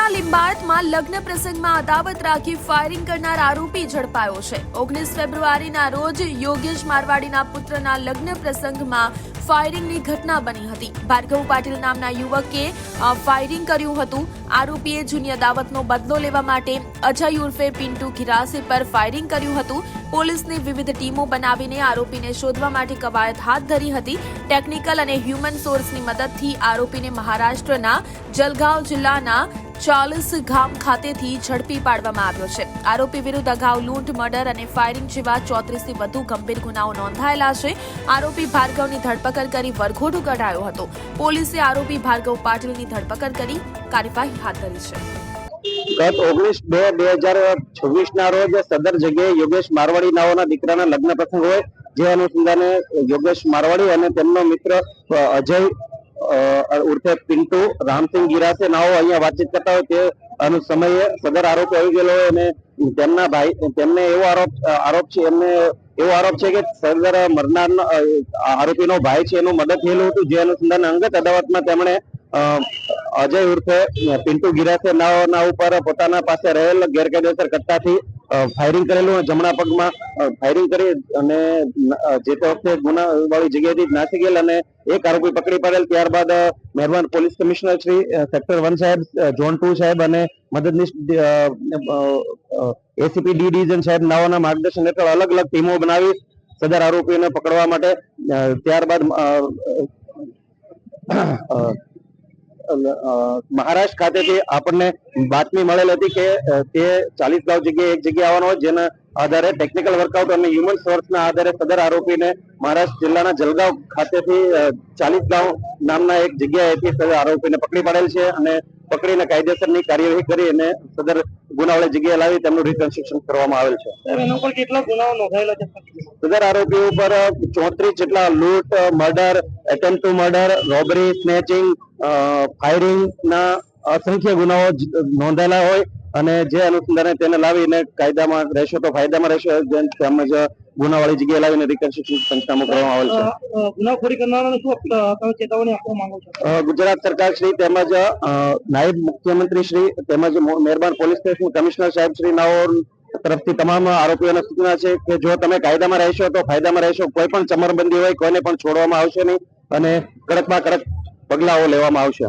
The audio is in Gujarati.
સુરતના લિંબાયતમાં લગ્ન પ્રસંગમાં અદાવત રાખી ફાયરિંગ કરનાર આરોપી ઝડપાયો છે। 19 ફેબ્રુઆરીના રોજ યોગેશ મારવાડીના પુત્રના લગ્ન પ્રસંગમાં ફાયરિંગની ઘટના બની હતી। ભાર્ગવ પાટીલ નામના યુવકે ફાયરિંગ કર્યું હતું। આરોપીએ જૂની અદાવતનો બદલો લેવા માટે અજય ઉર્ફે પિન્ટુ ગિરાસે પર ફાયરિંગ કર્યું હતું। પોલીસની વિવિધ ટીમો બનાવીને આરોપીને શોધવા માટે કવાયત હાથ ધરી હતી। ટેકનિકલ અને હ્યુમન સોર્સની મદદથી આરોપીને મહારાષ્ટ્રના જલગાંવ જિલ્લાના 40 ગામ ખાતેથી ઝડપી પાડવામાં આવ્યો છે। આરોપી વિરુદ્ધ અગાઉ લૂંટ, મર્ડર અને ફાયરિંગ જેવા 34 થી વધુ ગંભીર ગુનાઓ નોંધાયેલા છે। આરોપી ભાર્ગવની ધરપકડ કરી વરઘોડો કઢાયો હતો। પોલીસે આરોપી ભાર્ગવ પાટીલની ધરપકડ કરી કાર્યવાહી હાથ ધરી છે। ગત 19/2/2026 ના રોજ સદર જગ્યાએ યોગેશ મારવાડી નાઓના દીકરાના લગ્ન પ્રસંગ હોય, જે અનુસંધાને યોગેશ મારવાડી અને તેમનો મિત્ર અજય ઉર્ફે પિન્ટુ રામસિંહ ગિરાસે નાઓ અહીંયા વાતચીત કરતા હોય તે સમયે સદર આરોપી આવી ગયેલો હોય અને તેમના ભાઈ તેમને એવો આરોપ છે કે સદર મરનાર આરોપીનો ભાઈ છે એનું મર્ડર થયેલું હતું, જે અનુસંધાને અંગત અદાવતમાં તેમણે અજય ઉર્ફે પિન્ટુ ગિરાસે નાઓના ઉપર પોતાના પાસે રહેલ ગેરકાયદેસર કટ્ટાથી ફાયરિંગ કરેલું, જમણા પગમાં ફાયરિંગ કરી અને જે તે વખતે ગુનાવાળી જગ્યાએથી નાસી ગયેલ અને એક આરોપી પકડી પાડેલ। ત્યારબાદ મહેરબાન પોલીસ કમિશનર શ્રી સેક્ટર 1 સાહેબ, ઝોન 2 સાહેબ અને મદદનીશ એસીપી ડી ડિવિઝન સાહેબ નાઓના માર્ગદર્શન હેઠળ અલગ અલગ ટીમો બનાવી સદર આરોપીને પકડવા માટે ત્યારબાદ મહારાષ્ટ્ર ખાતેથી આપણને બાતમી મળેલ હતી કે તે 40 ગાંવ જગ્યાએ એક જગ્યાએ આવવાનો હોય, જેના આધારે ટેકનિકલ વર્કઆઉટ અને હ્યુમન સોર્સના આધારે સદર આરોપીને મહારાષ્ટ્ર જિલ્લાના જલગાંવ ખાતેથી 40 ગાંવ નામના એક જગ્યાએથી સદર આરોપીને પકડી પાડેલ છે અને પકડીને કાયદેસરની કાર્યવાહી કરી અને સદર ગુનાવાળી જગ્યાએ લાવી તેમનું રિકન્સ્ટ્રક્શન કરવામાં આવેલ છે। એના ઉપર કેટલા ગુનાઓ નોંધાયેલા છે? સદર આરોપી ઉપર 34 જેટલા લૂંટ, murder, attempt two murder, robbery, snatching, firing ના અસંખ્ય ગુનાઓ નોંધાયેલા હોય અને જે અનુસંધાને તેને લાવીને કાયદામાં રહેશો તો ફાયદામાં રહેશો, તેમજ ગુનાવાળી જગ્યાએ લાવીને રિકન્સ્ટ્રક્શન પંચનામું કરવામાં આવેલ છે। ગુનાખોરી કરનારાને શું ચેતવણી આપવા માંગો છો? ગુજરાત સરકાર શ્રી તેમજ નાયબ મુખ્યમંત્રી શ્રી તેમજ મહેરબાન પોલીસ સ્ટેશન કમિશનર સાહેબ શ્રી નાઓ તરફથી તમામ આરોપીઓને સૂચના છે કે જો તમે કાયદામાં રહેશો તો ફાયદામાં રહેશો, કોઈ પણ ચમરબંધી હોય કોઈને પણ છોડવામાં આવશે નહીં અને કડકમાં કડક પગલાઓ લેવામાં આવશે।